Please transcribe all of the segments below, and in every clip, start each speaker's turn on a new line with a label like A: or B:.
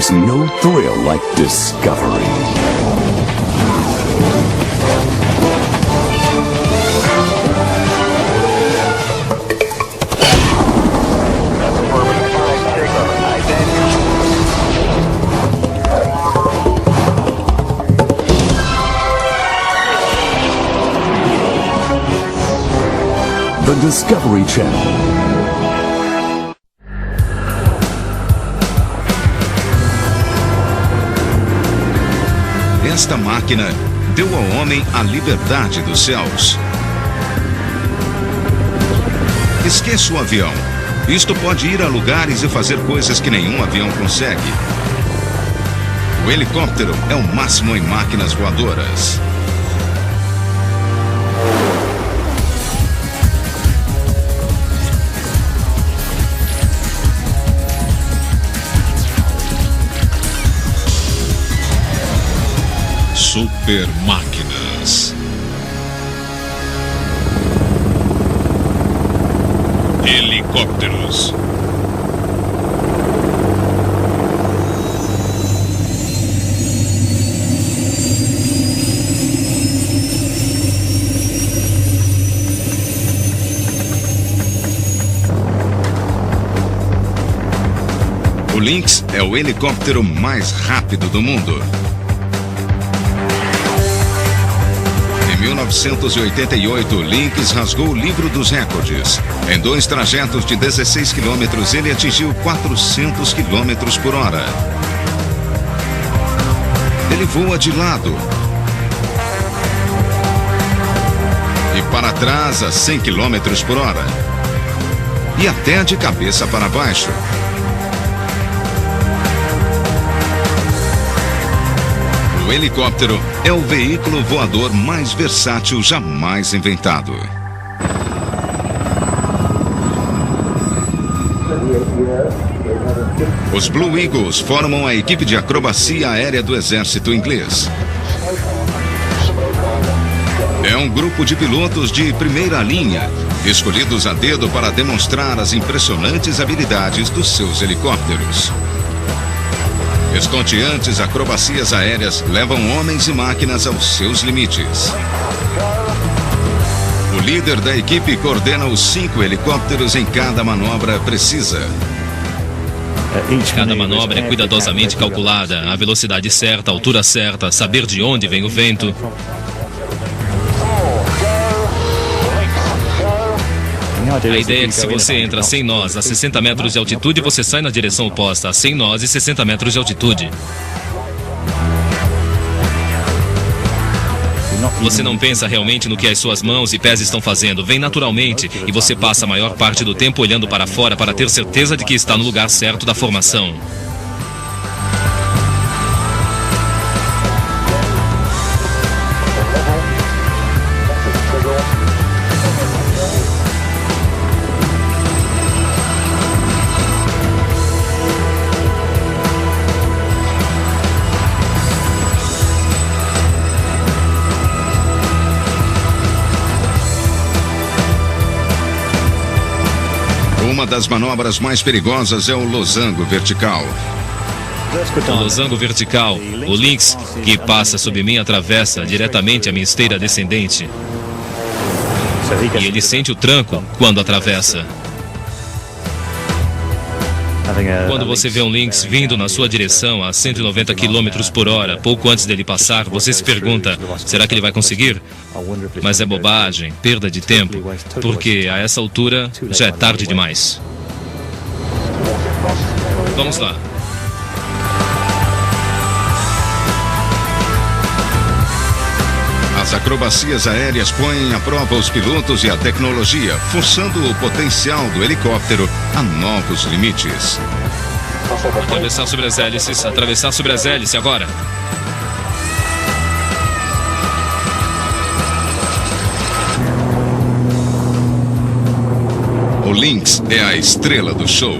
A: There's no thrill like discovery. The Discovery Channel.
B: Esta máquina deu ao homem a liberdade dos céus. Esqueça o avião. Isto pode ir a lugares e fazer coisas que nenhum avião consegue. O helicóptero é o máximo em máquinas voadoras. Super máquinas. Helicópteros. O Lynx é o helicóptero mais rápido do mundo. Em 1988, Lynx rasgou o livro dos recordes. Em 2 trajetos de 16 quilômetros, ele atingiu 400 quilômetros por hora. Ele voa de lado e para trás a 100 quilômetros por hora e até de cabeça para baixo. O helicóptero é o veículo voador mais versátil jamais inventado. Os Blue Eagles formam a equipe de acrobacia aérea do exército inglês. É um grupo de pilotos de primeira linha, escolhidos a dedo para demonstrar as impressionantes habilidades dos seus helicópteros. Estonteantes acrobacias aéreas levam homens e máquinas aos seus limites. O líder da equipe coordena os 5 helicópteros em cada manobra precisa.
C: Cada manobra é cuidadosamente calculada, a velocidade certa, a altura certa, saber de onde vem o vento. A ideia é que se você entra sem nós a 60 metros de altitude, você sai na direção oposta a 100 nós e 60 metros de altitude. Você não pensa realmente no que as suas mãos e pés estão fazendo, vem naturalmente e você passa a maior parte do tempo olhando para fora para ter certeza de que está no lugar certo da formação.
B: Uma das manobras mais perigosas é o losango vertical.
C: O losango vertical, o Lynx, que passa sob mim, atravessa diretamente a minha esteira descendente. E ele sente o tranco quando atravessa. Quando você vê um Lynx vindo na sua direção a 190 km por hora, pouco antes dele passar, você se pergunta, será que ele vai conseguir? Mas é bobagem, perda de tempo, porque a essa altura já é tarde demais. Vamos lá.
B: As acrobacias aéreas põem à prova os pilotos e a tecnologia, forçando o potencial do helicóptero a novos limites.
C: Atravessar sobre as hélices, atravessar sobre as hélices agora.
B: O Lynx é a estrela do show.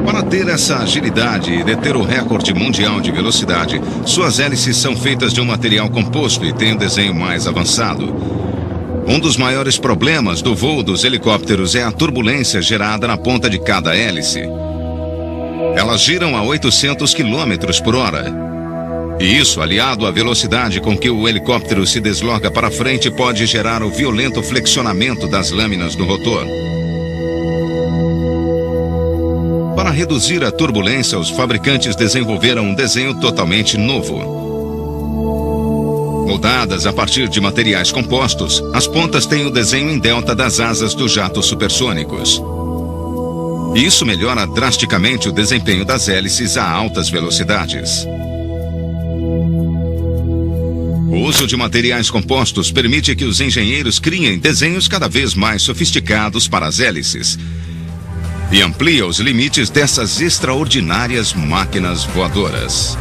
B: Para ter essa agilidade e deter o recorde mundial de velocidade, suas hélices são feitas de um material composto e têm um desenho mais avançado. Um dos maiores problemas do voo dos helicópteros é a turbulência gerada na ponta de cada hélice. Elas giram a 800 km por hora. E isso, aliado à velocidade com que o helicóptero se desloca para frente, pode gerar o violento flexionamento das lâminas do rotor. Para reduzir a turbulência, os fabricantes desenvolveram um desenho totalmente novo. Moldadas a partir de materiais compostos, as pontas têm o desenho em delta das asas dos jatos supersônicos. Isso melhora drasticamente o desempenho das hélices a altas velocidades. O uso de materiais compostos permite que os engenheiros criem desenhos cada vez mais sofisticados para as hélices e amplia os limites dessas extraordinárias máquinas voadoras.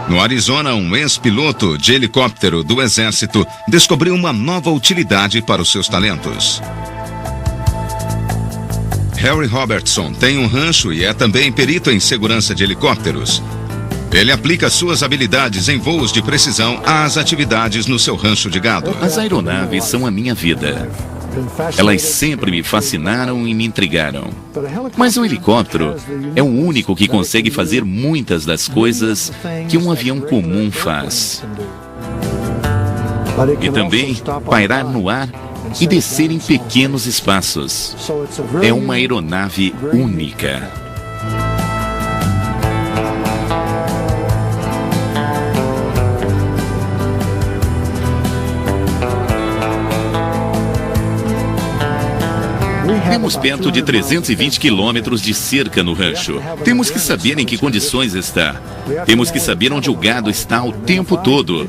B: No Arizona, um ex-piloto de helicóptero do Exército descobriu uma nova utilidade para os seus talentos. Harry Robertson tem um rancho e é também perito em segurança de helicópteros. Ele aplica suas habilidades em voos de precisão às atividades no seu rancho de gado.
D: As aeronaves são a minha vida. Elas sempre me fascinaram e me intrigaram. Mas o helicóptero é o único que consegue fazer muitas das coisas que um avião comum faz. E também pairar no ar e descer em pequenos espaços. É uma aeronave única. Temos perto de 320 quilômetros de cerca no rancho. Temos que saber em que condições está. Temos que saber onde o gado está o tempo todo.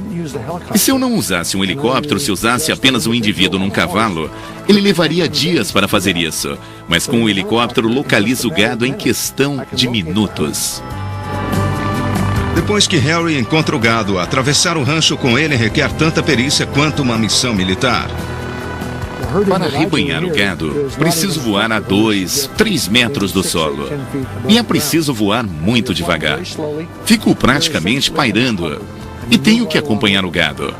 D: E se eu não usasse um helicóptero, se usasse apenas um indivíduo num cavalo, ele levaria dias para fazer isso. Mas com o helicóptero, localiza o gado em questão de minutos.
B: Depois que Harry encontra o gado, atravessar o rancho com ele requer tanta perícia quanto uma missão militar.
D: Para arrebanhar o gado, preciso voar a 2, 3 metros do solo. E é preciso voar muito devagar. Fico praticamente pairando. E tenho que acompanhar o gado.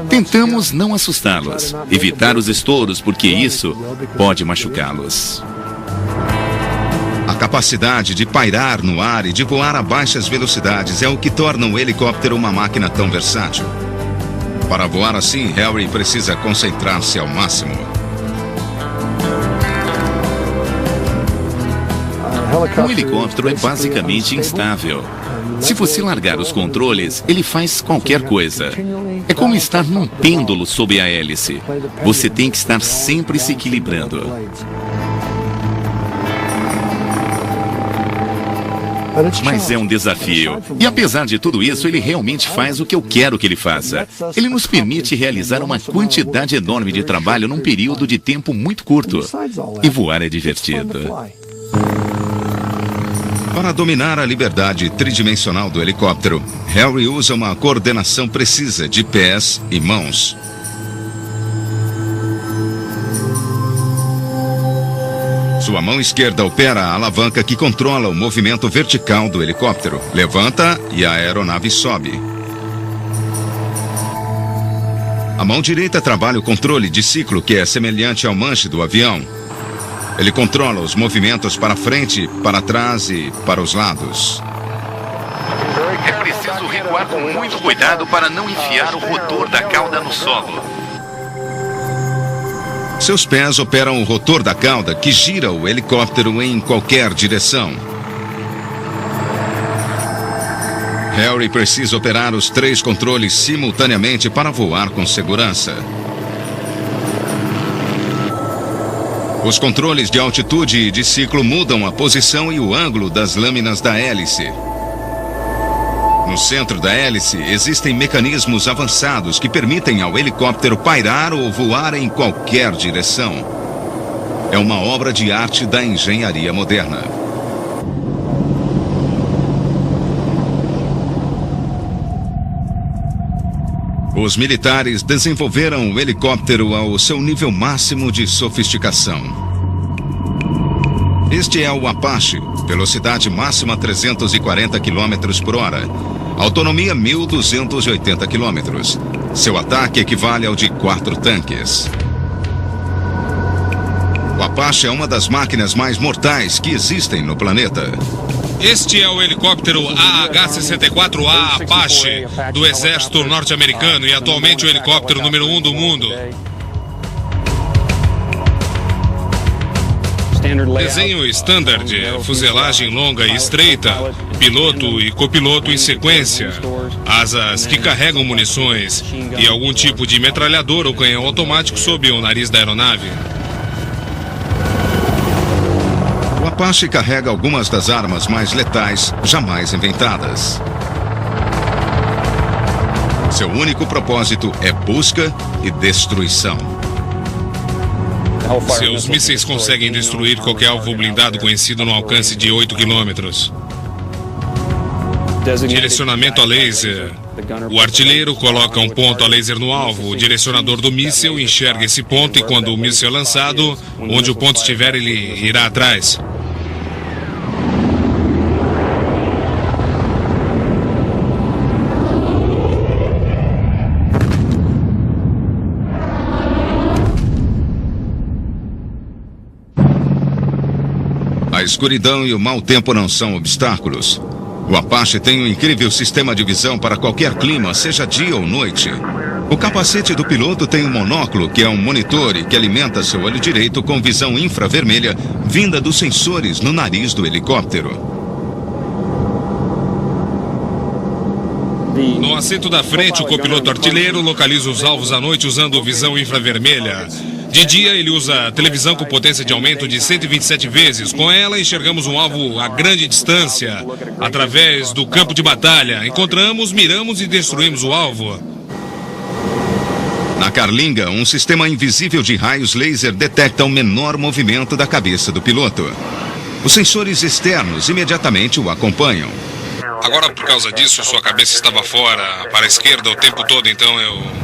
D: Tentamos não assustá-los, evitar os estouros, porque isso pode machucá-los.
B: A capacidade de pairar no ar e de voar a baixas velocidades é o que torna o helicóptero uma máquina tão versátil. Para voar assim, Harry precisa concentrar-se ao máximo.
D: Um helicóptero é basicamente instável. Se você largar os controles, ele faz qualquer coisa. É como estar num pêndulo sob a hélice. Você tem que estar sempre se equilibrando. Mas é um desafio. E apesar de tudo isso, ele realmente faz o que eu quero que ele faça. Ele nos permite realizar uma quantidade enorme de trabalho num período de tempo muito curto. E voar é divertido.
B: Para dominar a liberdade tridimensional do helicóptero, Harry usa uma coordenação precisa de pés e mãos. Sua mão esquerda opera a alavanca que controla o movimento vertical do helicóptero. Levanta e a aeronave sobe. A mão direita trabalha o controle de ciclo, que é semelhante ao manche do avião. Ele controla os movimentos para frente, para trás e para os lados.
D: É preciso recuar com muito cuidado para não enfiar o rotor da cauda no solo.
B: Seus pés operam o rotor da cauda, que gira o helicóptero em qualquer direção. Harry precisa operar os 3 controles simultaneamente para voar com segurança. Os controles de altitude e de ciclo mudam a posição e o ângulo das lâminas da hélice. No centro da hélice existem mecanismos avançados que permitem ao helicóptero pairar ou voar em qualquer direção. É uma obra de arte da engenharia moderna. Os militares desenvolveram o helicóptero ao seu nível máximo de sofisticação. Este é o Apache, velocidade máxima 340 km por hora, autonomia 1.280 km. Seu ataque equivale ao de 4 tanques. O Apache é uma das máquinas mais mortais que existem no planeta.
E: Este é o helicóptero AH-64A Apache do Exército Norte-Americano e atualmente o helicóptero número 1 do mundo. Desenho standard, fuselagem longa e estreita, piloto e copiloto em sequência, asas que carregam munições e algum tipo de metralhador ou canhão automático sob o nariz da aeronave.
B: O Apache carrega algumas das armas mais letais jamais inventadas. Seu único propósito é busca e destruição.
E: Seus mísseis conseguem destruir qualquer alvo blindado conhecido no alcance de 8 quilômetros. Direcionamento a laser. O artilheiro coloca um ponto a laser no alvo. O direcionador do míssil enxerga esse ponto e quando o míssil é lançado, onde o ponto estiver, ele irá atrás.
B: A escuridão e o mau tempo não são obstáculos. O Apache tem um incrível sistema de visão para qualquer clima, seja dia ou noite. O capacete do piloto tem um monóculo, que é um monitor e que alimenta seu olho direito com visão infravermelha vinda dos sensores no nariz do helicóptero.
E: No assento da frente, o copiloto artilheiro localiza os alvos à noite usando visão infravermelha. De dia, ele usa televisão com potência de aumento de 127 vezes. Com ela, enxergamos um alvo a grande distância. Através do campo de batalha, encontramos, miramos e destruímos o alvo.
B: Na carlinga, um sistema invisível de raios laser detecta o menor movimento da cabeça do piloto. Os sensores externos imediatamente o acompanham.
E: Agora, por causa disso, sua cabeça estava fora, para a esquerda o tempo todo, então eu...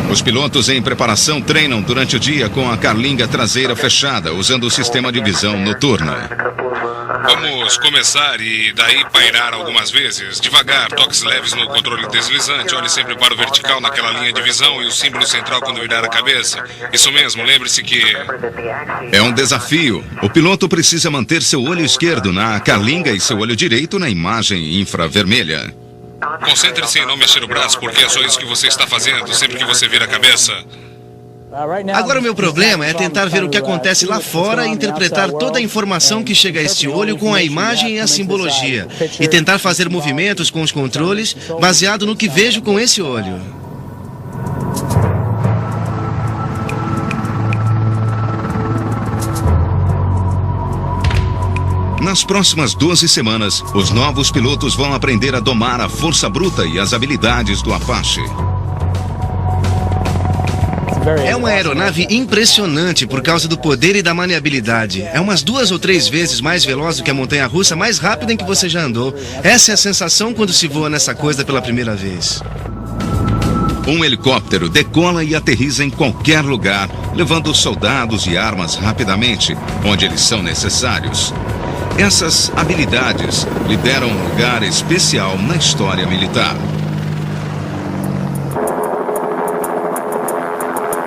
B: Os pilotos em preparação treinam durante o dia com a carlinga traseira fechada, usando o sistema de visão noturna.
E: Vamos começar e daí pairar algumas vezes. Devagar, toques leves no controle deslizante. Olhe sempre para o vertical naquela linha de visão e o símbolo central quando virar a cabeça. Isso mesmo, lembre-se que...
B: É um desafio. O piloto precisa manter seu olho esquerdo na carlinga e seu olho direito na imagem infravermelha.
E: Concentre-se em não mexer o braço, porque é só isso que você está fazendo sempre que você vira a cabeça.
F: Agora o meu problema é tentar ver o que acontece lá fora e interpretar toda a informação que chega a este olho com a imagem e a simbologia. E tentar fazer movimentos com os controles baseado no que vejo com esse olho.
B: Nas próximas 12 semanas, os novos pilotos vão aprender a domar a força bruta e as habilidades do Apache.
F: É uma aeronave impressionante por causa do poder e da maniabilidade. É umas 2 ou 3 vezes mais veloz do que a montanha-russa mais rápida em que você já andou. Essa é a sensação quando se voa nessa coisa pela primeira vez.
B: Um helicóptero decola e aterriza em qualquer lugar, levando soldados e armas rapidamente, onde eles são necessários. Essas habilidades lhe deram um lugar especial na história militar.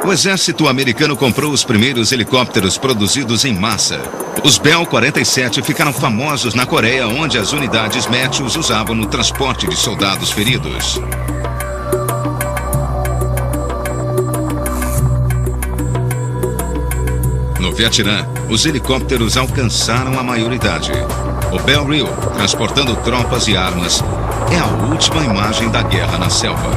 B: O exército americano comprou os primeiros helicópteros produzidos em massa. Os Bell-47 ficaram famosos na Coreia, onde as unidades MET os usavam no transporte de soldados feridos. No Vietnã, os helicópteros alcançaram a maioridade. O Bell Reel, transportando tropas e armas, é a última imagem da guerra na selva.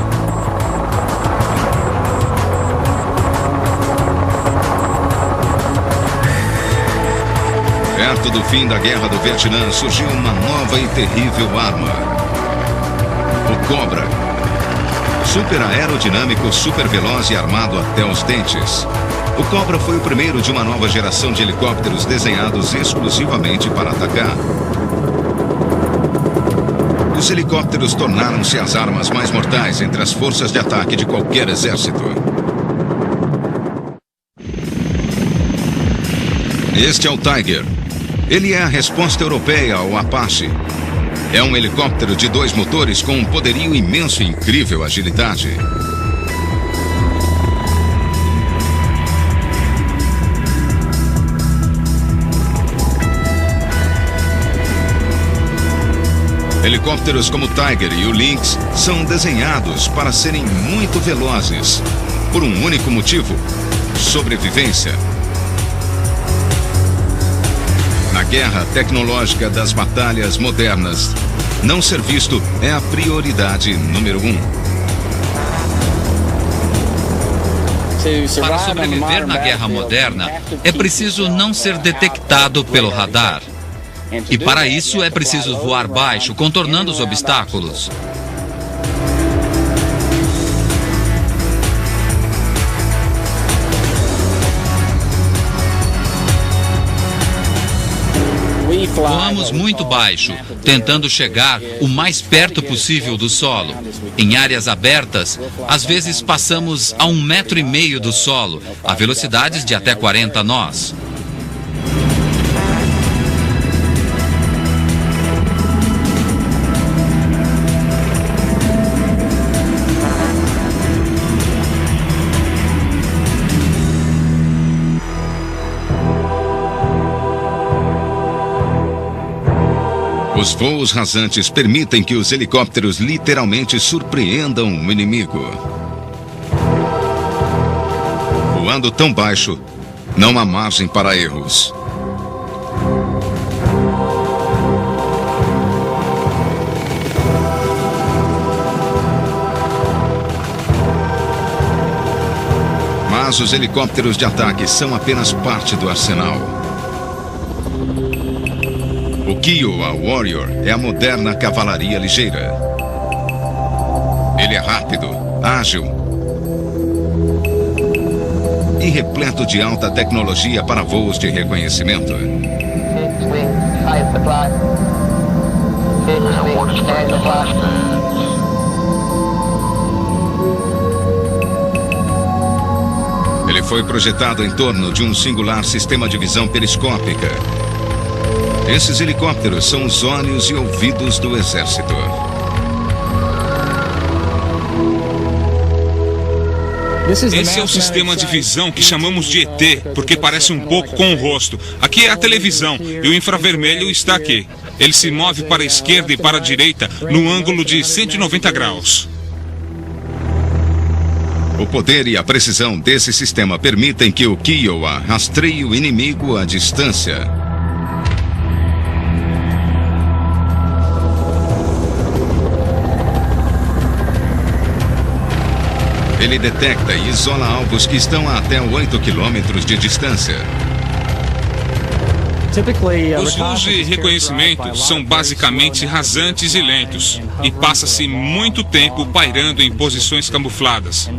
B: Perto do fim da Guerra do Vietnã, surgiu uma nova e terrível arma. O Cobra. Super aerodinâmico, super veloz e armado até os dentes. O Cobra foi o primeiro de uma nova geração de helicópteros desenhados exclusivamente para atacar. Os helicópteros tornaram-se as armas mais mortais entre as forças de ataque de qualquer exército. Este é o Tiger. Ele é a resposta europeia ao Apache. É um helicóptero de 2 motores com um poderio imenso e incrível agilidade. Helicópteros como o Tiger e o Lynx são desenhados para serem muito velozes, por um único motivo: sobrevivência. Na guerra tecnológica das batalhas modernas, não ser visto é a prioridade número 1.
G: Para sobreviver na guerra moderna, é preciso não ser detectado pelo radar. E para isso é preciso voar baixo, contornando os obstáculos. Voamos muito baixo, tentando chegar o mais perto possível do solo. Em áreas abertas, às vezes passamos a 1,5 metro do solo, a velocidades de até 40 nós.
B: Os voos rasantes permitem que os helicópteros literalmente surpreendam o inimigo. Voando tão baixo, não há margem para erros. Mas os helicópteros de ataque são apenas parte do arsenal. O Kiowa Warrior é a moderna cavalaria ligeira. Ele é rápido, ágil e repleto de alta tecnologia para voos de reconhecimento. Ele foi projetado em torno de um singular sistema de visão periscópica. Esses helicópteros são os olhos e ouvidos do exército.
E: Esse é o sistema de visão que chamamos de ET, porque parece um pouco com o rosto. Aqui é a televisão e o infravermelho está aqui. Ele se move para a esquerda e para a direita no ângulo de 190 graus.
B: O poder e a precisão desse sistema permitem que o Kiowa rastreie o inimigo à distância. Ele detecta e isola alvos que estão a até 8 quilômetros de distância.
E: Os voos de reconhecimento são basicamente rasantes e lentos, e passa-se muito tempo pairando em posições camufladas.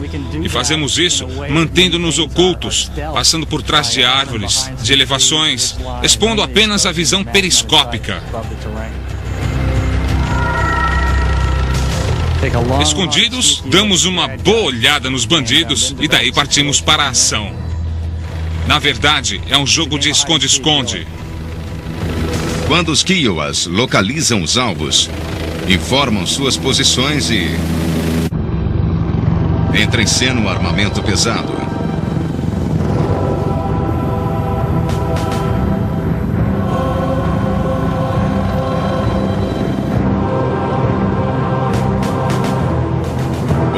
E: E fazemos isso mantendo-nos ocultos, passando por trás de árvores, de elevações, expondo apenas a visão periscópica. Escondidos, damos uma boa olhada nos bandidos e daí partimos para a ação. Na verdade, é um jogo de esconde-esconde.
B: Quando os Kiowas localizam os alvos, informam suas posições e entra em cena o armamento pesado.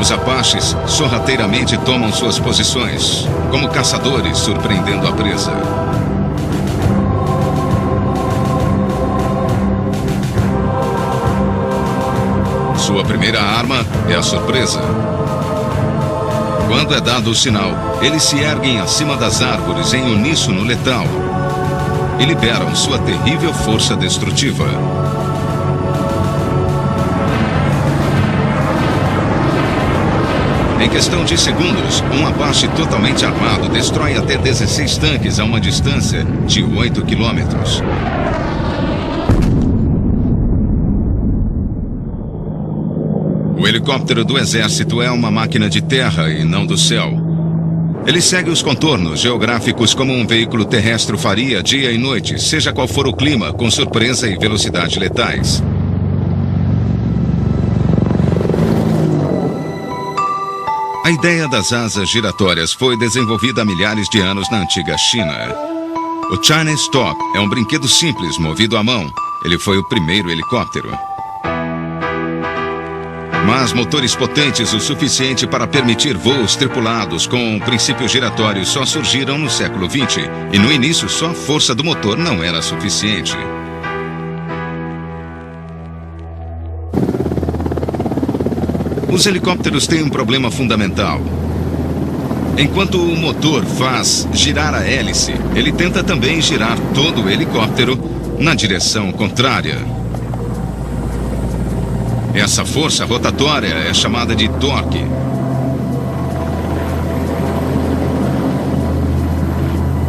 B: Os Apaches sorrateiramente tomam suas posições, como caçadores surpreendendo a presa. Sua primeira arma é a surpresa. Quando é dado o sinal, eles se erguem acima das árvores em uníssono letal e liberam sua terrível força destrutiva. Em questão de segundos, um Apache totalmente armado destrói até 16 tanques a uma distância de 8 quilômetros. O helicóptero do exército é uma máquina de terra e não do céu. Ele segue os contornos geográficos como um veículo terrestre faria dia e noite, seja qual for o clima, com surpresa e velocidade letais. A ideia das asas giratórias foi desenvolvida há milhares de anos na antiga China. O Chinese Top é um brinquedo simples, movido à mão. Ele foi o primeiro helicóptero. Mas motores potentes o suficiente para permitir voos tripulados com princípios giratórios só surgiram no século XX. E no início só a força do motor não era suficiente. Os helicópteros têm um problema fundamental. Enquanto o motor faz girar a hélice, ele tenta também girar todo o helicóptero na direção contrária. Essa força rotatória é chamada de torque.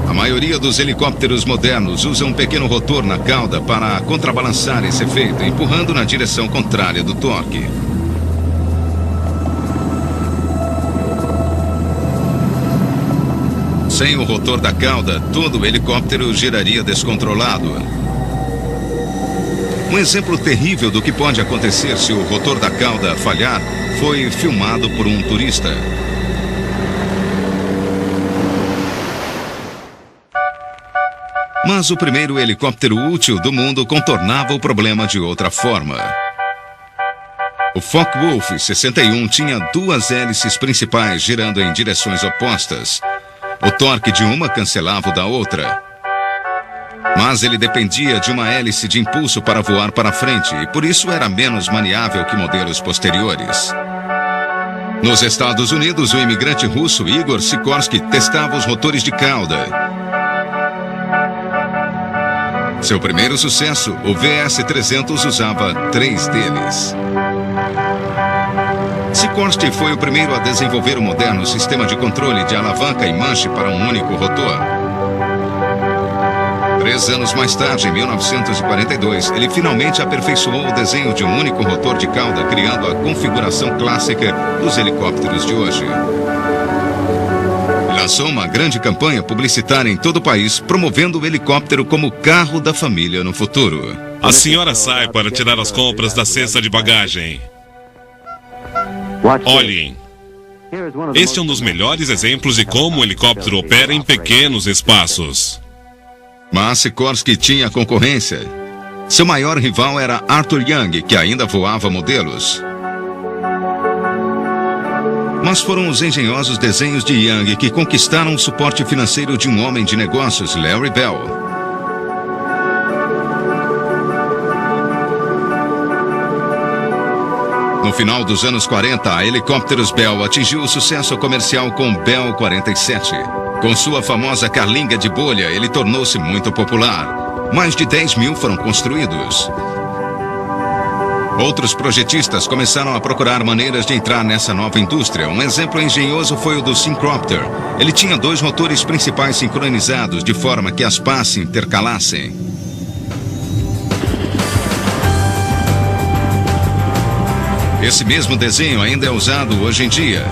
B: A maioria dos helicópteros modernos usa um pequeno rotor na cauda para contrabalançar esse efeito, empurrando na direção contrária do torque. Sem o rotor da cauda, todo o helicóptero giraria descontrolado. Um exemplo terrível do que pode acontecer se o rotor da cauda falhar foi filmado por um turista. Mas o primeiro helicóptero útil do mundo contornava o problema de outra forma. O Focke-Wulf 61 tinha duas hélices principais girando em direções opostas. O torque de uma cancelava o da outra. Mas ele dependia de uma hélice de impulso para voar para frente e por isso era menos maniável que modelos posteriores. Nos Estados Unidos, o imigrante russo Igor Sikorsky testava os rotores de cauda. Seu primeiro sucesso, o VS-300, usava 3 deles. Sikorsky foi o primeiro a desenvolver o moderno sistema de controle de alavanca e manche para um único rotor. 3 anos mais tarde, em 1942, ele finalmente aperfeiçoou o desenho de um único rotor de cauda, criando a configuração clássica dos helicópteros de hoje. Lançou uma grande campanha publicitária em todo o país, promovendo o helicóptero como carro da família no futuro.
E: A senhora sai para tirar as compras da cesta de bagagem. Olhem, este é um dos melhores exemplos de como o helicóptero opera em pequenos espaços.
B: Mas Sikorsky tinha concorrência. Seu maior rival era Arthur Young, que ainda voava modelos. Mas foram os engenhosos desenhos de Young que conquistaram o suporte financeiro de um homem de negócios, Larry Bell. No final dos anos 40, a Helicópteros Bell atingiu o sucesso comercial com Bell 47. Com sua famosa carlinga de bolha, ele tornou-se muito popular. Mais de 10 mil foram construídos. Outros projetistas começaram a procurar maneiras de entrar nessa nova indústria. Um exemplo engenhoso foi o do Syncropter. Ele tinha 2 rotores principais sincronizados, de forma que as pás se intercalassem. Esse mesmo desenho ainda é usado hoje em dia.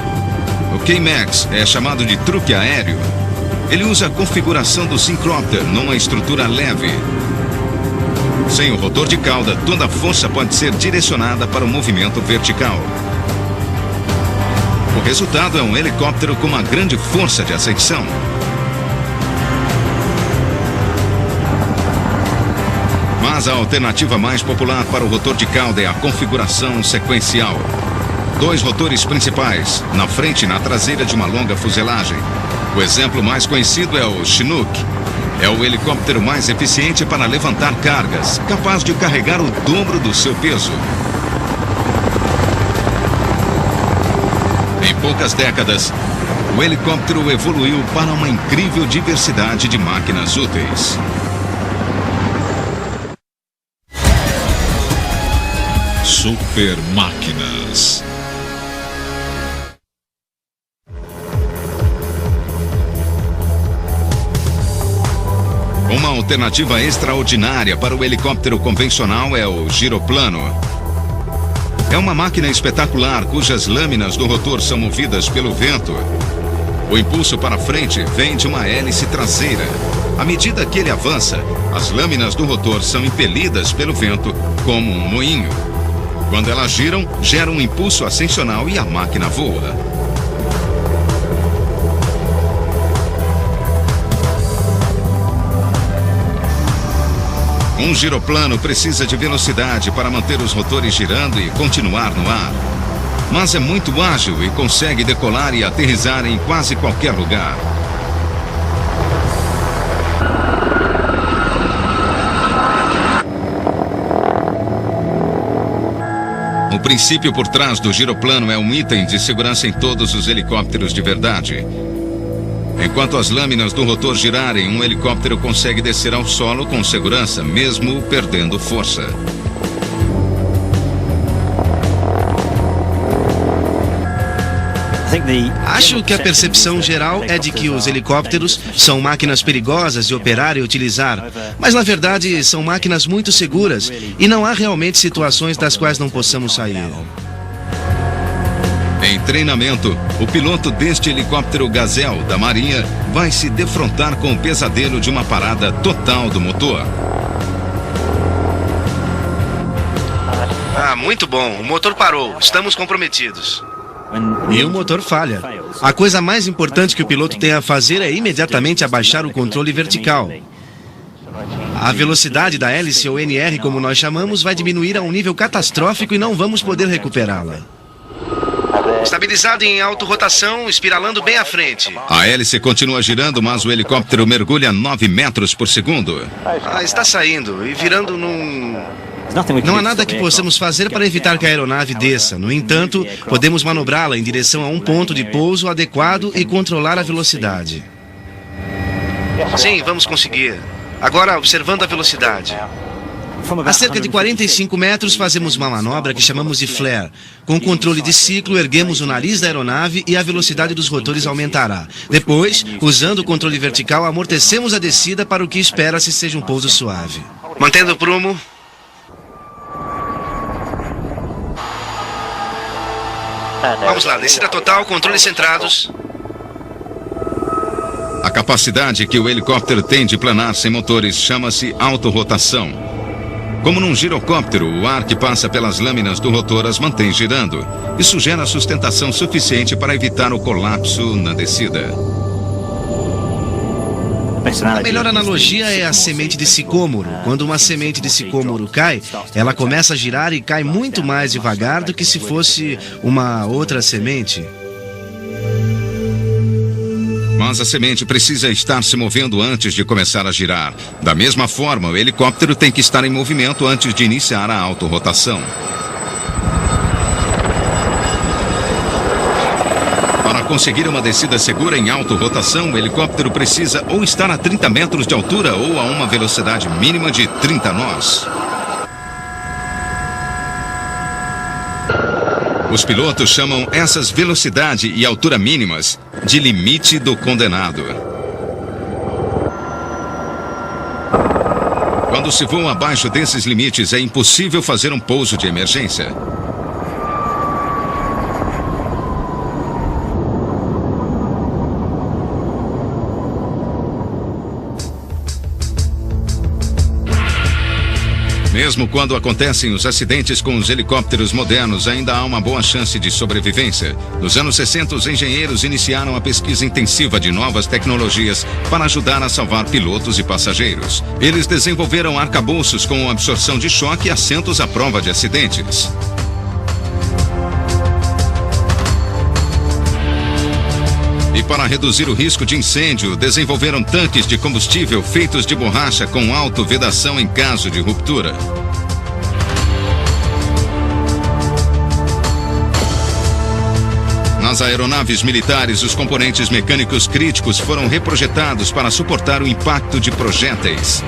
B: O K-Max é chamado de truque aéreo. Ele usa a configuração do Syncropter numa estrutura leve. Sem o rotor de cauda, toda a força pode ser direcionada para o movimento vertical. O resultado é um helicóptero com uma grande força de ascensão. Mas a alternativa mais popular para o rotor de cauda é a configuração sequencial. 2 rotores principais, na frente e na traseira de uma longa fuselagem. O exemplo mais conhecido é o Chinook. É o helicóptero mais eficiente para levantar cargas, capaz de carregar o dobro do seu peso. Em poucas décadas, o helicóptero evoluiu para uma incrível diversidade de máquinas úteis.
E: Super máquinas.
B: Uma alternativa extraordinária para o helicóptero convencional é o giroplano. É uma máquina espetacular cujas lâminas do rotor são movidas pelo vento. O impulso para frente vem de uma hélice traseira. À medida que ele avança, as lâminas do rotor são impelidas pelo vento como um moinho. Quando elas giram, gera um impulso ascensional e a máquina voa. Um giroplano precisa de velocidade para manter os rotores girando e continuar no ar. Mas é muito ágil e consegue decolar e aterrissar em quase qualquer lugar. O princípio por trás do giroplano é um item de segurança em todos os helicópteros de verdade. Enquanto as lâminas do rotor girarem, um helicóptero consegue descer ao solo com segurança, mesmo perdendo força.
F: Acho que a percepção geral é de que os helicópteros são máquinas perigosas de operar e utilizar, mas na verdade são máquinas muito seguras e não há realmente situações das quais não possamos sair.
B: Em treinamento, o piloto deste helicóptero Gazelle da Marinha vai se defrontar com o pesadelo de uma parada total do motor.
F: Muito bom. O motor parou. Estamos comprometidos. E o motor falha. A coisa mais importante que o piloto tem a fazer é imediatamente abaixar o controle vertical. A velocidade da hélice, ou NR como nós chamamos, vai diminuir a um nível catastrófico e não vamos poder recuperá-la. Estabilizado em autorrotação, espiralando bem à frente.
B: A hélice continua girando, mas o helicóptero mergulha 9 metros por segundo.
F: Está saindo e virando num... Não há nada que possamos fazer para evitar que a aeronave desça. No entanto, podemos manobrá-la em direção a um ponto de pouso adequado e controlar a velocidade. Sim, vamos conseguir. Agora, observando a velocidade. A cerca de 45 metros, fazemos uma manobra que chamamos de flare. Com o controle de ciclo, erguemos o nariz da aeronave e a velocidade dos rotores aumentará. Depois, usando o controle vertical, amortecemos a descida para o que espera-se seja um pouso suave. Mantendo o prumo. Vamos lá, descida total, controles centrados.
B: A capacidade que o helicóptero tem de planar sem motores chama-se autorrotação. Como num girocóptero, o ar que passa pelas lâminas do rotor as mantém girando. Isso gera sustentação suficiente para evitar o colapso na descida.
F: A melhor analogia é a semente de sicômoro. Quando uma semente de sicômoro cai, ela começa a girar e cai muito mais devagar do que se fosse uma outra semente.
B: Mas a semente precisa estar se movendo antes de começar a girar. Da mesma forma, o helicóptero tem que estar em movimento antes de iniciar a autorrotação. Para conseguir uma descida segura em autorrotação, o helicóptero precisa ou estar a 30 metros de altura ou a uma velocidade mínima de 30 nós. Os pilotos chamam essas velocidade e altura mínimas de limite do condenado. Quando se voa abaixo desses limites, é impossível fazer um pouso de emergência. Mesmo quando acontecem os acidentes com os helicópteros modernos, ainda há uma boa chance de sobrevivência. Nos anos 60, os engenheiros iniciaram a pesquisa intensiva de novas tecnologias para ajudar a salvar pilotos e passageiros. Eles desenvolveram arcabouços com absorção de choque e assentos à prova de acidentes. E para reduzir o risco de incêndio, desenvolveram tanques de combustível feitos de borracha com autovedação em caso de ruptura. Nas aeronaves militares, os componentes mecânicos críticos foram reprojetados para suportar o impacto de projéteis.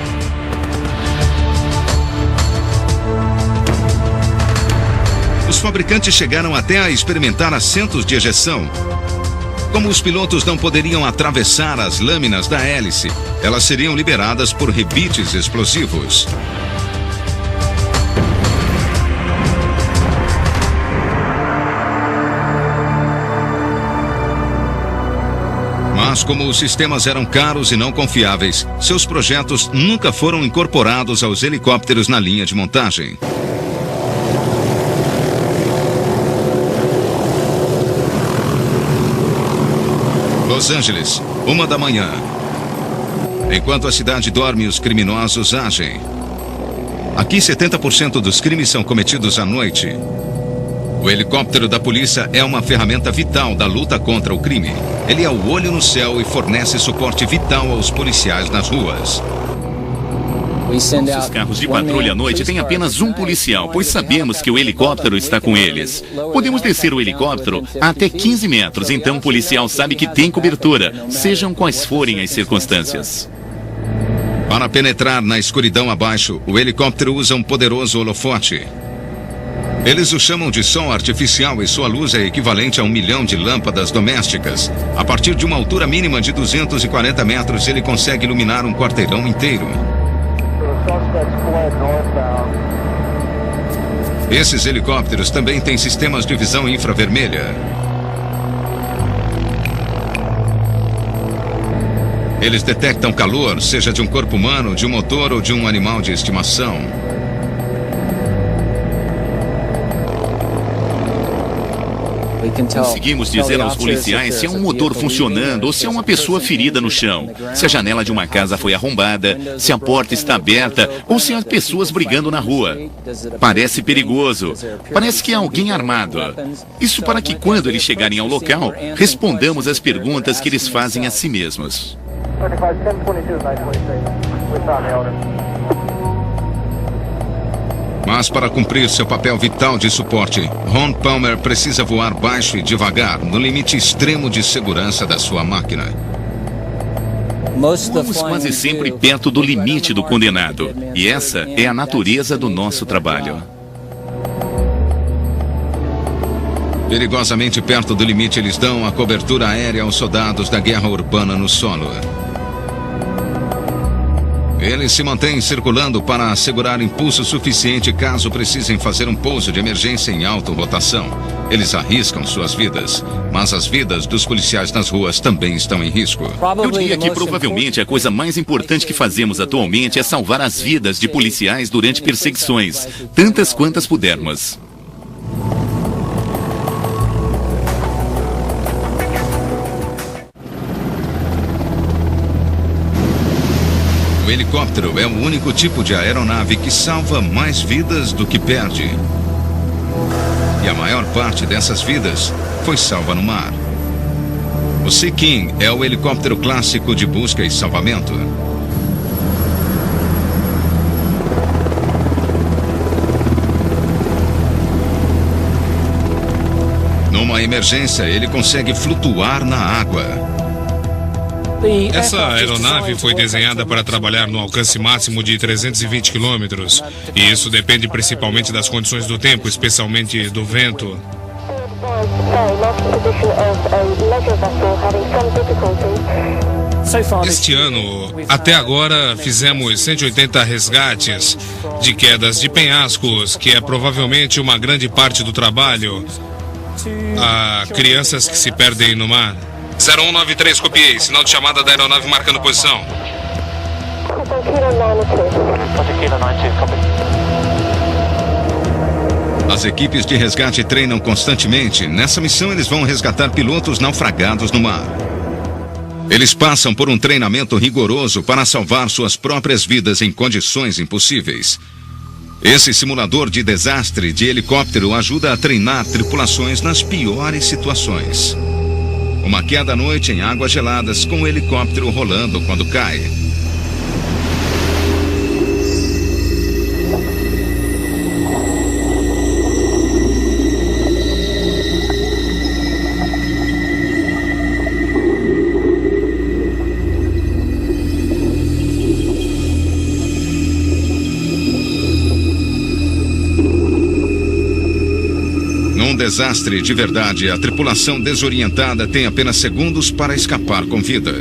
B: Os fabricantes chegaram até a experimentar assentos de ejeção. Como os pilotos não poderiam atravessar as lâminas da hélice, elas seriam liberadas por rebites explosivos. Mas como os sistemas eram caros e não confiáveis, seus projetos nunca foram incorporados aos helicópteros na linha de montagem. Los Angeles, 1 da manhã. Enquanto a cidade dorme, os criminosos agem. Aqui, 70% dos crimes são cometidos à noite. O helicóptero da polícia é uma ferramenta vital da luta contra o crime. Ele é o olho no céu e fornece suporte vital aos policiais nas ruas.
D: Nossos carros de patrulha à noite têm apenas um policial, pois sabemos que o helicóptero está com eles. Podemos descer o helicóptero a até 15 metros, então o policial sabe que tem cobertura, sejam quais forem as circunstâncias.
B: Para penetrar na escuridão abaixo, o helicóptero usa um poderoso holofote. Eles o chamam de sol artificial e sua luz é equivalente a 1 milhão de lâmpadas domésticas. A partir de uma altura mínima de 240 metros, ele consegue iluminar um quarteirão inteiro. Esses helicópteros também têm sistemas de visão infravermelha. Eles detectam calor, seja de um corpo humano, de um motor ou de um animal de estimação.
D: Conseguimos dizer aos policiais se é um motor funcionando ou se é uma pessoa ferida no chão, se a janela de uma casa foi arrombada, se a porta está aberta ou se há pessoas brigando na rua. Parece perigoso. Parece que há alguém armado. Isso para que quando eles chegarem ao local, respondamos as perguntas que eles fazem a si mesmos.
B: Mas para cumprir seu papel vital de suporte, Ron Palmer precisa voar baixo e devagar, no limite extremo de segurança da sua máquina.
D: Voamos quase sempre perto do limite do condenado. E essa é a natureza do nosso trabalho.
B: Perigosamente perto do limite, eles dão a cobertura aérea aos soldados da guerra urbana no solo. Eles se mantêm circulando para assegurar impulso suficiente caso precisem fazer um pouso de emergência em alta rotação. Eles arriscam suas vidas, mas as vidas dos policiais nas ruas também estão em risco.
D: Eu diria que provavelmente a coisa mais importante que fazemos atualmente é salvar as vidas de policiais durante perseguições, tantas quantas pudermos.
B: O helicóptero é o único tipo de aeronave que salva mais vidas do que perde. E a maior parte dessas vidas foi salva no mar. O Sea King é o helicóptero clássico de busca e salvamento. Numa emergência, ele consegue flutuar na água.
E: Essa aeronave foi desenhada para trabalhar no alcance máximo de 320 quilômetros. E isso depende principalmente das condições do tempo, especialmente do vento. Este ano, até agora, fizemos 180 resgates de quedas de penhascos, que é provavelmente uma grande parte do trabalho. Há crianças que se perdem no mar. 0193, copiei. Sinal de chamada da aeronave marcando posição.
B: As equipes de resgate treinam constantemente. Nessa missão, eles vão resgatar pilotos naufragados no mar. Eles passam por um treinamento rigoroso para salvar suas próprias vidas em condições impossíveis. Esse simulador de desastre de helicóptero ajuda a treinar tripulações nas piores situações. Uma queda à noite em águas geladas com o helicóptero rolando quando cai. Num desastre de verdade, a tripulação desorientada tem apenas segundos para escapar com vida.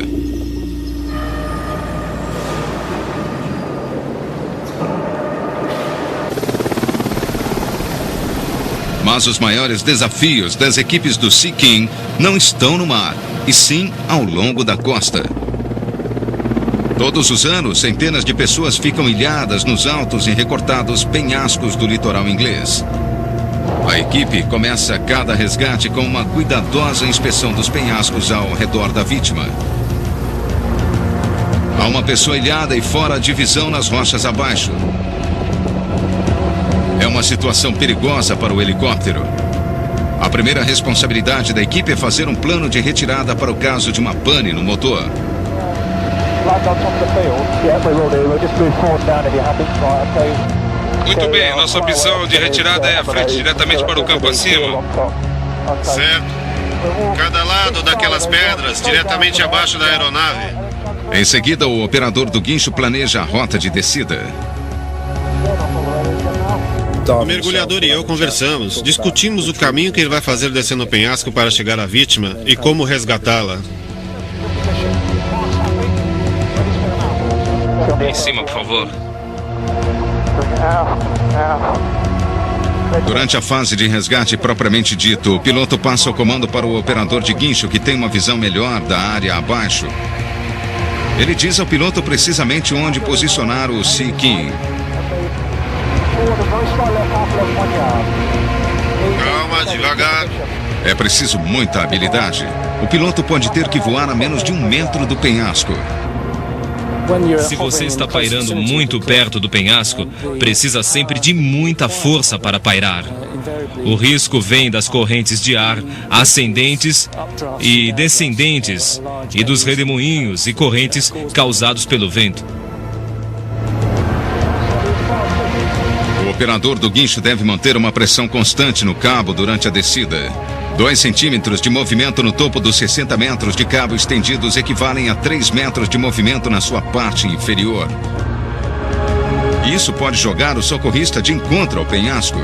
B: Mas os maiores desafios das equipes do Sea King não estão no mar. e sim ao longo da costa. Todos os anos, centenas de pessoas ficam ilhadas nos altos e recortados penhascos do litoral inglês. A equipe começa cada resgate com uma cuidadosa inspeção dos penhascos ao redor da vítima. Há uma pessoa ilhada e fora de visão nas rochas abaixo. É uma situação perigosa para o helicóptero. A primeira responsabilidade da equipe é fazer um plano de retirada para o caso de uma pane no motor.
E: Muito bem, nossa opção de retirada é a frente diretamente para o campo acima.
H: Certo. Cada lado daquelas pedras, diretamente abaixo da aeronave.
B: Em seguida, o operador do guincho planeja a rota de descida.
H: O mergulhador e eu conversamos. Discutimos o caminho que ele vai fazer descendo o penhasco para chegar à vítima e como resgatá-la.
C: Em cima, por favor.
B: Durante a fase de resgate propriamente dito, o piloto passa o comando para o operador de guincho, que tem uma visão melhor da área abaixo. Ele diz ao piloto precisamente onde posicionar o Sea King.
H: Calma, devagar.
B: É preciso muita habilidade. O piloto pode ter que voar a menos de 1 metro do penhasco.
C: Se você está pairando muito perto do penhasco, precisa sempre de muita força para pairar. O risco vem das correntes de ar ascendentes e descendentes e dos redemoinhos e correntes causados pelo vento.
B: O operador do guincho deve manter uma pressão constante no cabo durante a descida. 2 centímetros de movimento no topo dos 60 metros de cabo estendidos equivalem a 3 metros de movimento na sua parte inferior. Isso pode jogar o socorrista de encontro ao penhasco.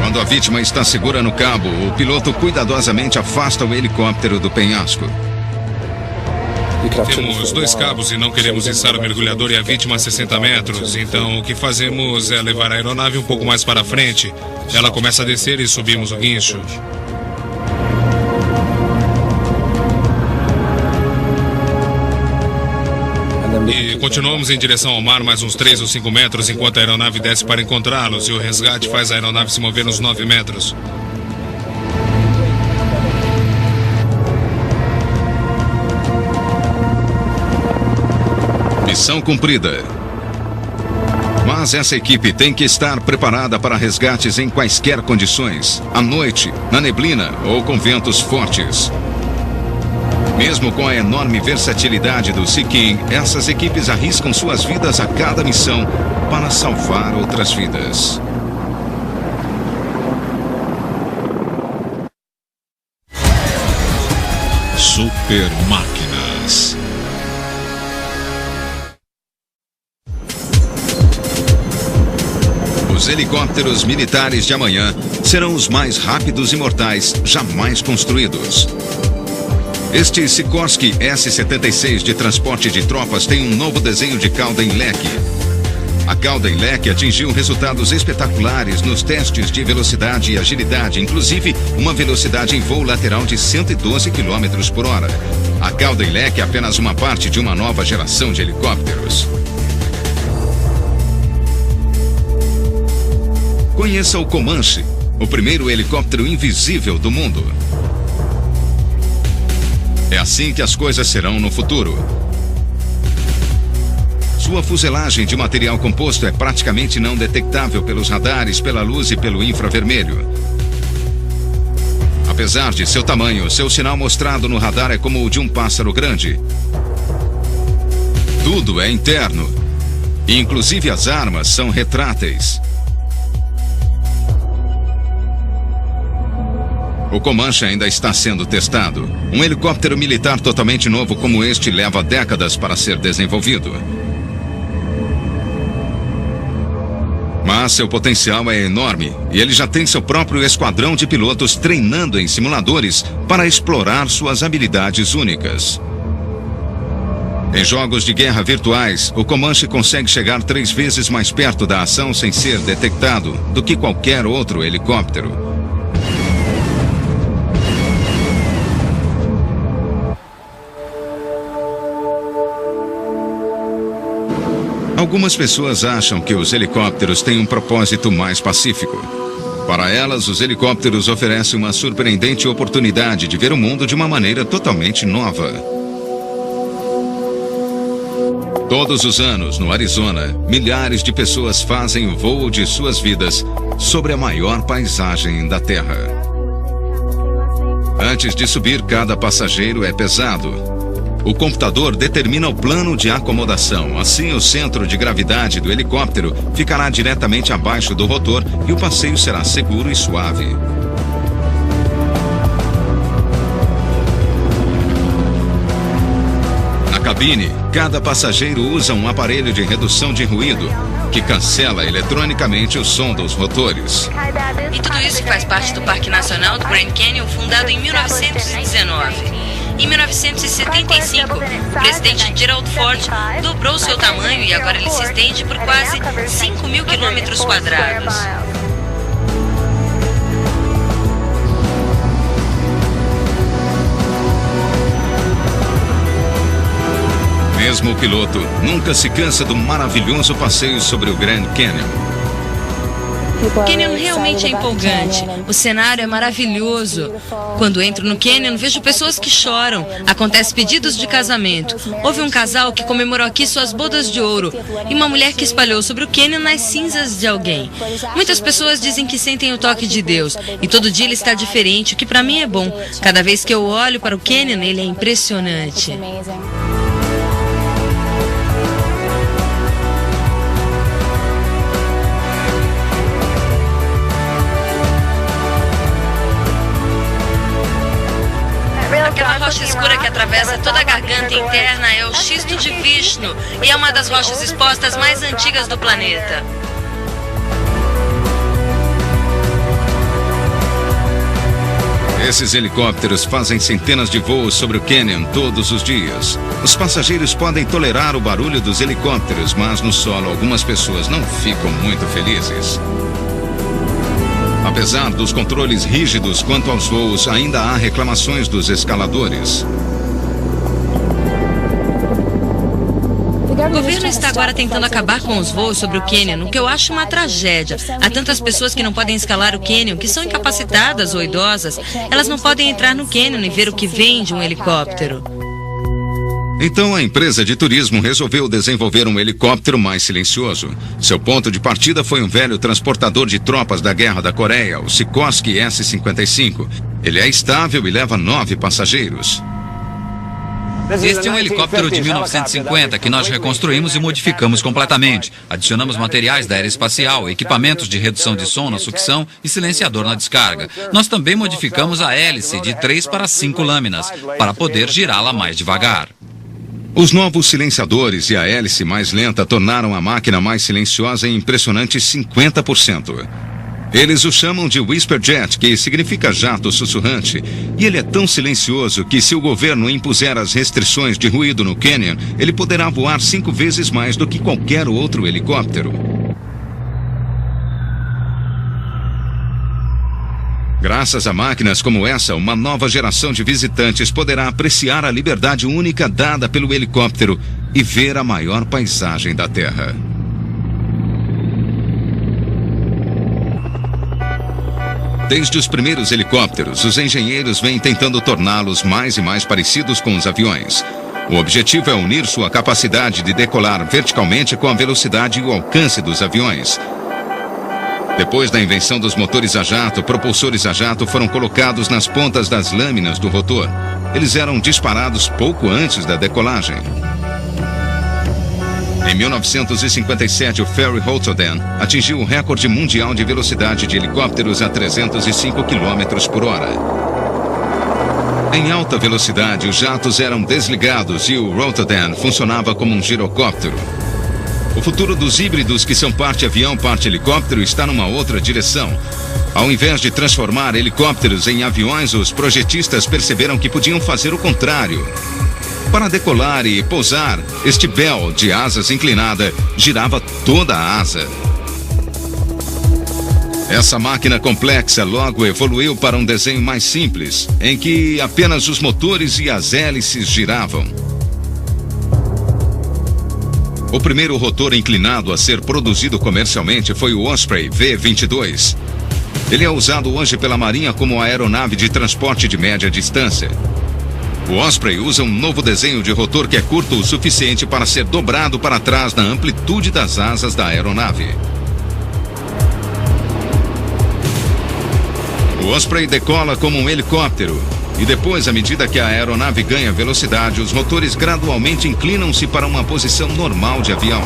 B: Quando a vítima está segura no cabo, o piloto cuidadosamente afasta o helicóptero do penhasco.
E: Temos 2 cabos e não queremos içar o mergulhador e a vítima a 60 metros. Então o que fazemos é levar a aeronave um pouco mais para frente. Ela começa a descer e subimos o guincho. E continuamos em direção ao mar mais uns 3 ou 5 metros enquanto a aeronave desce para encontrá-los, e o resgate faz a aeronave se mover uns 9 metros.
B: Missão cumprida. Mas essa equipe tem que estar preparada para resgates em quaisquer condições, à noite, na neblina ou com ventos fortes. Mesmo com a enorme versatilidade do Sea King, essas equipes arriscam suas vidas a cada missão para salvar outras vidas.
I: Super Máquinas.
B: Os helicópteros militares de amanhã serão os mais rápidos e mortais jamais construídos. Este Sikorsky S-76 de transporte de tropas tem um novo desenho de cauda em leque. A cauda em leque atingiu resultados espetaculares nos testes de velocidade e agilidade, inclusive uma velocidade em voo lateral de 112 km por hora. A cauda em leque é apenas uma parte de uma nova geração de helicópteros. Conheça o Comanche, o primeiro helicóptero invisível do mundo. É assim que as coisas serão no futuro. Sua fuselagem de material composto é praticamente não detectável pelos radares, pela luz e pelo infravermelho. Apesar de seu tamanho, seu sinal mostrado no radar é como o de um pássaro grande. Tudo é interno, e inclusive as armas são retráteis. O Comanche ainda está sendo testado. Um helicóptero militar totalmente novo como este leva décadas para ser desenvolvido. Mas seu potencial é enorme e ele já tem seu próprio esquadrão de pilotos treinando em simuladores para explorar suas habilidades únicas. Em jogos de guerra virtuais, o Comanche consegue chegar 3 vezes mais perto da ação sem ser detectado do que qualquer outro helicóptero. Algumas pessoas acham que os helicópteros têm um propósito mais pacífico. Para elas, os helicópteros oferecem uma surpreendente oportunidade de ver o mundo de uma maneira totalmente nova. Todos os anos, no Arizona, milhares de pessoas fazem o voo de suas vidas sobre a maior paisagem da Terra. Antes de subir, cada passageiro é pesado. O computador determina o plano de acomodação. Assim, o centro de gravidade do helicóptero ficará diretamente abaixo do rotor e o passeio será seguro e suave. Na cabine, cada passageiro usa um aparelho de redução de ruído que cancela eletronicamente o som dos rotores.
J: E tudo isso faz parte do Parque Nacional do Grand Canyon, fundado em 1919. Em 1975, o presidente Gerald Ford dobrou seu tamanho e agora ele se estende por quase 5.000 quilômetros quadrados.
B: Mesmo o piloto nunca se cansa do maravilhoso passeio sobre o Grand Canyon.
J: O Canyon realmente é empolgante. O cenário é maravilhoso. Quando entro no Canyon, vejo pessoas que choram. Acontecem pedidos de casamento. Houve um casal que comemorou aqui suas bodas de ouro e uma mulher que espalhou sobre o Canyon as cinzas de alguém. Muitas pessoas dizem que sentem o toque de Deus e todo dia ele está diferente, o que para mim é bom. Cada vez que eu olho para o Canyon, ele é impressionante. Aquela rocha escura que atravessa toda a garganta interna é o xisto de Vishnu e é uma das rochas expostas mais antigas do planeta.
B: Esses helicópteros fazem centenas de voos sobre o Canyon todos os dias. Os passageiros podem tolerar o barulho dos helicópteros, mas no solo algumas pessoas não ficam muito felizes. Apesar dos controles rígidos quanto aos voos, ainda há reclamações dos escaladores.
J: O governo está agora tentando acabar com os voos sobre o Canyon, o que eu acho uma tragédia. Há tantas pessoas que não podem escalar o Canyon, que são incapacitadas ou idosas. Elas não podem entrar no Canyon e ver o que vem de um helicóptero.
B: Então a empresa de turismo resolveu desenvolver um helicóptero mais silencioso. Seu ponto de partida foi um velho transportador de tropas da Guerra da Coreia, o Sikorsky S-55. Ele é estável e leva 9 passageiros.
G: Este é um helicóptero de 1950 que nós reconstruímos e modificamos completamente. Adicionamos materiais da aeroespacial, equipamentos de redução de som na sucção e silenciador na descarga. Nós também modificamos a hélice de 3 para 5 lâminas, para poder girá-la mais devagar.
B: Os novos silenciadores e a hélice mais lenta tornaram a máquina mais silenciosa em impressionantes 50%. Eles o chamam de Whisper Jet, que significa jato sussurrante, e ele é tão silencioso que se o governo impuser as restrições de ruído no Canyon, ele poderá voar 5 vezes mais do que qualquer outro helicóptero. Graças a máquinas como essa, uma nova geração de visitantes poderá apreciar a liberdade única dada pelo helicóptero e ver a maior paisagem da Terra. Desde os primeiros helicópteros, os engenheiros vêm tentando torná-los mais e mais parecidos com os aviões. O objetivo é unir sua capacidade de decolar verticalmente com a velocidade e o alcance dos aviões. Depois da invenção dos motores a jato, propulsores a jato foram colocados nas pontas das lâminas do rotor. Eles eram disparados pouco antes da decolagem. Em 1957, o Ferry Houghton atingiu o recorde mundial de velocidade de helicópteros a 305 km por hora. Em alta velocidade, os jatos eram desligados e o Rotterdam funcionava como um girocóptero. O futuro dos híbridos que são parte avião, parte helicóptero está numa outra direção. Ao invés de transformar helicópteros em aviões, os projetistas perceberam que podiam fazer o contrário. Para decolar e pousar, este véu de asas inclinada girava toda a asa. Essa máquina complexa logo evoluiu para um desenho mais simples, em que apenas os motores e as hélices giravam. O primeiro rotor inclinado a ser produzido comercialmente foi o Osprey V-22. Ele é usado hoje pela Marinha como aeronave de transporte de média distância. O Osprey usa um novo desenho de rotor que é curto o suficiente para ser dobrado para trás na amplitude das asas da aeronave. O Osprey decola como um helicóptero e depois, à medida que a aeronave ganha velocidade, os motores gradualmente inclinam-se para uma posição normal de avião.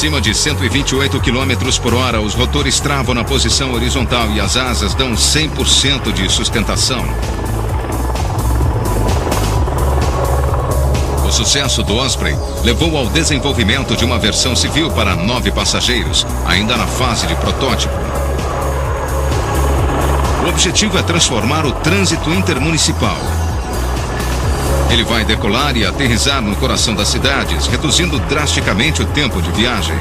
B: Acima de 128 km por hora, os rotores travam na posição horizontal e as asas dão 100% de sustentação. O sucesso do Osprey levou ao desenvolvimento de uma versão civil para 9 passageiros, ainda na fase de protótipo. O objetivo é transformar o trânsito intermunicipal. Ele vai decolar e aterrissar no coração das cidades, reduzindo drasticamente o tempo de viagem.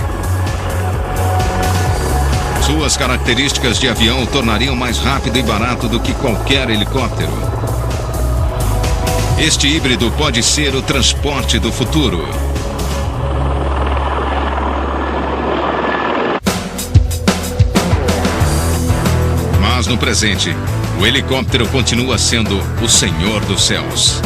B: Suas características de avião o tornariam mais rápido e barato do que qualquer helicóptero. Este híbrido pode ser o transporte do futuro. Mas no presente, o helicóptero continua sendo o senhor dos céus.